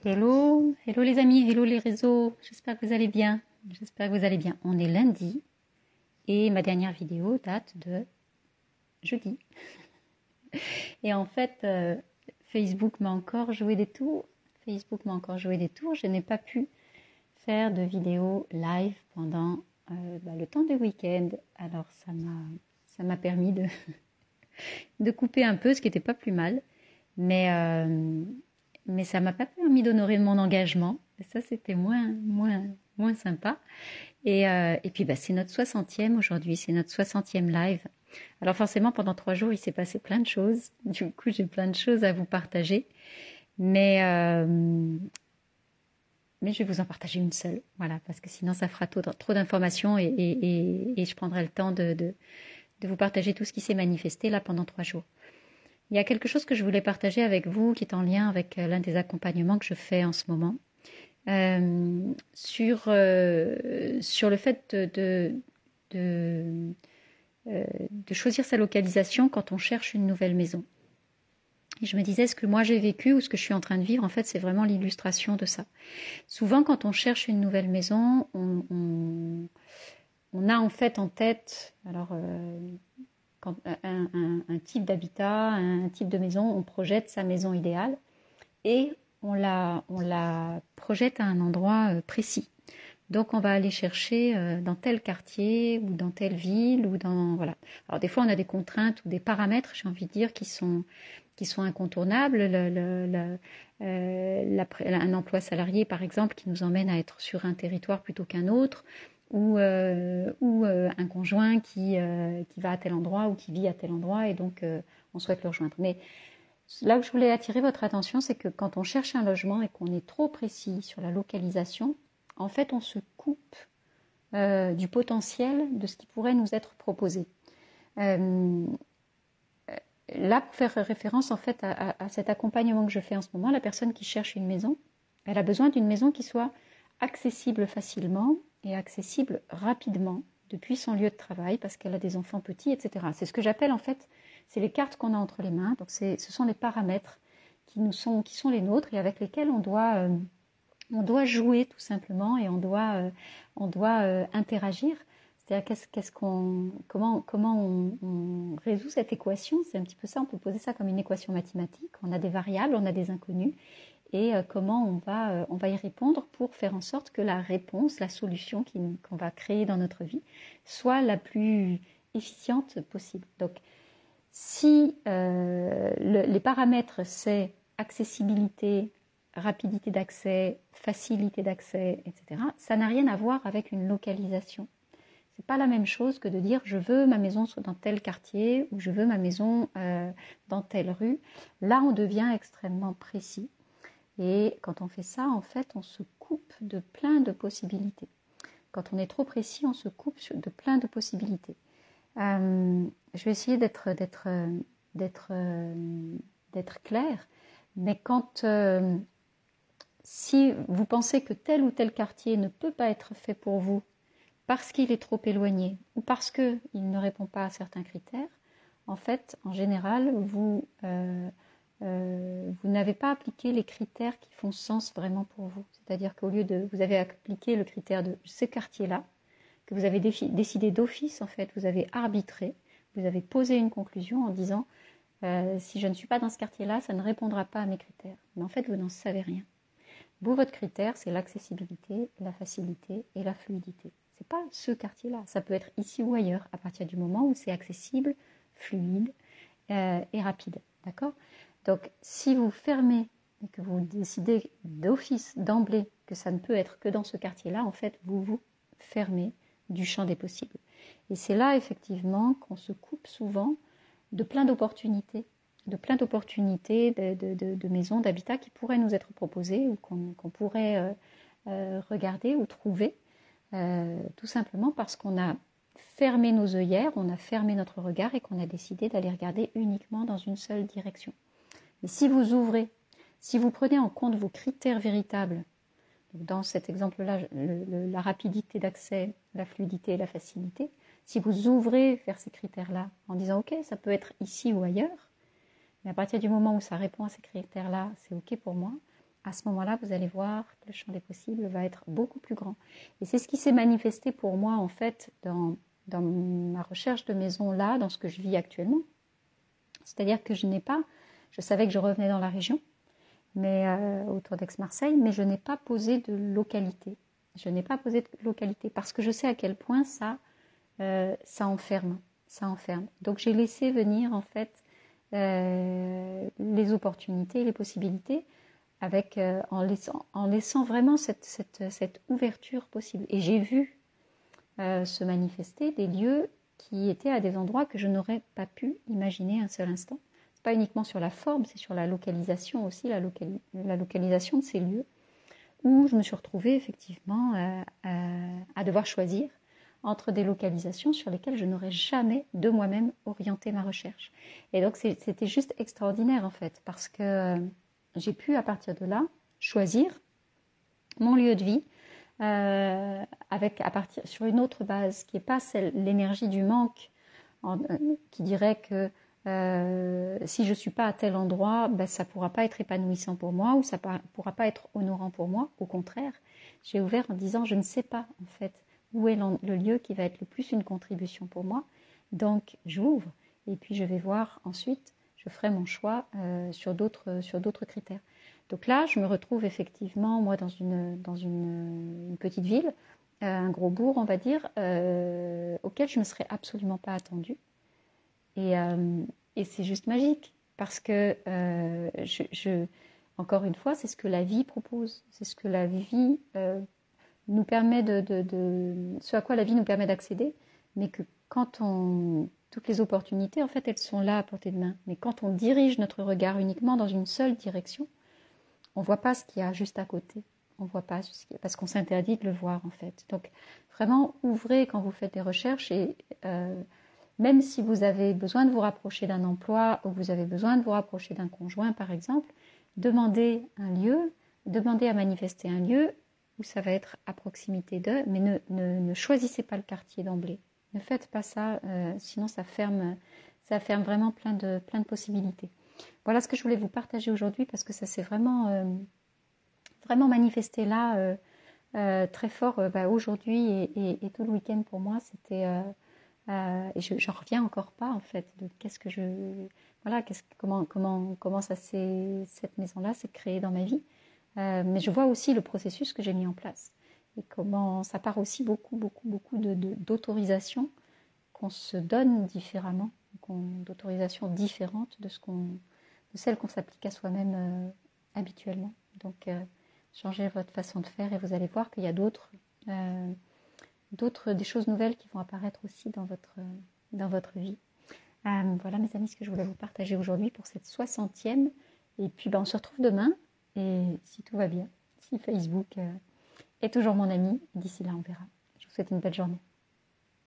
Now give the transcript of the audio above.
Hello, hello les amis, hello les réseaux, j'espère que vous allez bien, j'espère que vous allez bien. On est lundi et ma dernière vidéo date de jeudi. Et en fait, Facebook m'a encore joué des tours, je n'ai pas pu faire de vidéo live pendant le temps du week-end. Alors ça m'a permis de couper un peu, ce qui n'était pas plus mal, mais ça m'a pas permis d'honorer mon engagement. Et ça, c'était moins sympa. Et puis, c'est notre 60e aujourd'hui, c'est notre 60e live. Alors forcément, pendant 3 jours, il s'est passé plein de choses. Du coup, j'ai plein de choses à vous partager. Mais, mais je vais vous en partager une seule. Voilà, parce que sinon, ça fera trop d'informations et je prendrai le temps de vous partager tout ce qui s'est manifesté là pendant 3 jours. Il y a quelque chose que je voulais partager avec vous qui est en lien avec l'un des accompagnements que je fais en ce moment. Sur le fait de choisir sa localisation quand on cherche une nouvelle maison. Et je me disais, ce que moi j'ai vécu ou ce que je suis en train de vivre, en fait, c'est vraiment l'illustration de ça. Souvent, quand on cherche une nouvelle maison, on a en fait en tête, alors, un type d'habitat, un type de maison, on projette sa maison idéale et on la projette à un endroit précis. Donc on va aller chercher dans tel quartier ou dans telle ville ou dans voilà. Alors des fois on a des contraintes ou des paramètres, j'ai envie de dire, qui sont incontournables. Un emploi salarié par exemple qui nous emmène à être sur un territoire plutôt qu'un autre, ou un conjoint qui va à tel endroit ou qui vit à tel endroit et donc on souhaite le rejoindre. Mais là où je voulais attirer votre attention, c'est que quand on cherche un logement et qu'on est trop précis sur la localisation, en fait, on se coupe du potentiel de ce qui pourrait nous être proposé. Là, pour faire référence en fait à cet accompagnement que je fais en ce moment, la personne qui cherche une maison, elle a besoin d'une maison qui soit accessible facilement et accessible rapidement depuis son lieu de travail parce qu'elle a des enfants petits, etc. C'est ce que j'appelle en fait, c'est les cartes qu'on a entre les mains. Donc ce sont les paramètres qui sont les nôtres et avec lesquels on doit jouer tout simplement et on doit interagir. C'est-à-dire comment on résout cette équation. C'est un petit peu ça, on peut poser ça comme une équation mathématique. On a des variables, on a des inconnus et comment on va y répondre pour faire en sorte que la réponse, la solution qu'on va créer dans notre vie soit la plus efficiente possible. Donc si les paramètres c'est accessibilité, rapidité d'accès, facilité d'accès, etc., ça n'a rien à voir avec une localisation. C'est pas la même chose que de dire je veux ma maison soit dans tel quartier ou je veux ma maison dans telle rue. Là, on devient extrêmement précis. Et quand on fait ça, en fait, on se coupe de plein de possibilités. Quand on est trop précis, on se coupe de plein de possibilités. Je vais essayer d'être claire, mais si vous pensez que tel ou tel quartier ne peut pas être fait pour vous parce qu'il est trop éloigné ou parce qu'il ne répond pas à certains critères, en fait, en général, vous n'avez pas appliqué les critères qui font sens vraiment pour vous. C'est-à-dire qu'au lieu de... Vous avez appliqué le critère de ce quartier-là, que vous avez décidé d'office, en fait, vous avez arbitré, vous avez posé une conclusion en disant si je ne suis pas dans ce quartier-là, ça ne répondra pas à mes critères. Mais en fait, vous n'en savez rien. Vous, votre critère, c'est l'accessibilité, la facilité et la fluidité. Ce n'est pas ce quartier-là. Ça peut être ici ou ailleurs, à partir du moment où c'est accessible, fluide et rapide. D'accord ? Donc, si vous fermez et que vous décidez d'office, d'emblée, que ça ne peut être que dans ce quartier-là, en fait, vous vous fermez du champ des possibles. Et c'est là, effectivement, qu'on se coupe souvent de plein d'opportunités, de maisons, d'habitats qui pourraient nous être proposées ou qu'on pourrait regarder ou trouver, tout simplement parce qu'on a fermé nos œillères, on a fermé notre regard et qu'on a décidé d'aller regarder uniquement dans une seule direction. Mais si vous ouvrez, si vous prenez en compte vos critères véritables, donc dans cet exemple-là, la rapidité d'accès, la fluidité et la facilité, si vous ouvrez vers ces critères-là en disant « Ok, ça peut être ici ou ailleurs », mais à partir du moment où ça répond à ces critères-là, c'est « Ok pour moi », à ce moment-là, vous allez voir que le champ des possibles va être beaucoup plus grand. Et c'est ce qui s'est manifesté pour moi, en fait, dans ma recherche de maison là, dans ce que je vis actuellement. C'est-à-dire que je savais que je revenais dans la région, mais autour d'Aix-Marseille, mais je n'ai pas posé de localité. Je n'ai pas posé de localité parce que je sais à quel point ça enferme. Ça enferme. Donc j'ai laissé venir en fait les opportunités, les possibilités, en laissant vraiment cette ouverture possible. Et j'ai vu se manifester des lieux qui étaient à des endroits que je n'aurais pas pu imaginer un seul instant. C'est pas uniquement sur la forme, c'est sur la localisation aussi, la localisation de ces lieux, où je me suis retrouvée effectivement à devoir choisir entre des localisations sur lesquelles je n'aurais jamais de moi-même orienté ma recherche. Et donc c'était juste extraordinaire en fait, parce que j'ai pu à partir de là choisir mon lieu de vie sur une autre base qui n'est pas l'énergie du manque, qui dirait que si je ne suis pas à tel endroit, ben, ça ne pourra pas être épanouissant pour moi ou ça ne pourra pas être honorant pour moi. Au contraire, j'ai ouvert en disant je ne sais pas en fait où est le lieu qui va être le plus une contribution pour moi. Donc j'ouvre et puis je vais voir ensuite, je ferai mon choix sur d'autres critères. Donc là, je me retrouve effectivement, moi, dans une petite ville, un gros bourg, on va dire, auquel je ne me serais absolument pas attendue. Et c'est juste magique, parce que, encore une fois, c'est ce que la vie propose, c'est ce que la vie nous permet ce à quoi la vie nous permet d'accéder, mais que toutes les opportunités, en fait, elles sont là à portée de main. Mais quand on dirige notre regard uniquement dans une seule direction, on ne voit pas ce qu'il y a juste à côté. On ne voit pas parce qu'on s'interdit de le voir en fait. Donc vraiment ouvrez quand vous faites des recherches et même si vous avez besoin de vous rapprocher d'un emploi ou vous avez besoin de vous rapprocher d'un conjoint par exemple, demandez un lieu, demandez à manifester un lieu où ça va être à proximité d'eux, mais ne choisissez pas le quartier d'emblée. Ne faites pas ça, sinon ça ferme vraiment plein de possibilités. Voilà ce que je voulais vous partager aujourd'hui parce que ça s'est vraiment manifesté là très fort aujourd'hui et tout le week-end pour moi. C'était et j'en reviens encore pas en fait de comment cette maison-là s'est créée dans ma vie. Mais je vois aussi le processus que j'ai mis en place et comment ça part aussi beaucoup d'autorisations qu'on se donne différemment, d'autorisations différentes de celles qu'on s'applique à soi-même habituellement. Donc, changez votre façon de faire et vous allez voir qu'il y a des choses nouvelles qui vont apparaître aussi dans votre vie. Voilà mes amis ce que je voulais vous partager aujourd'hui pour cette 60e. Et puis on se retrouve demain et si tout va bien, si Facebook est toujours mon ami, d'ici là on verra. Je vous souhaite une belle journée.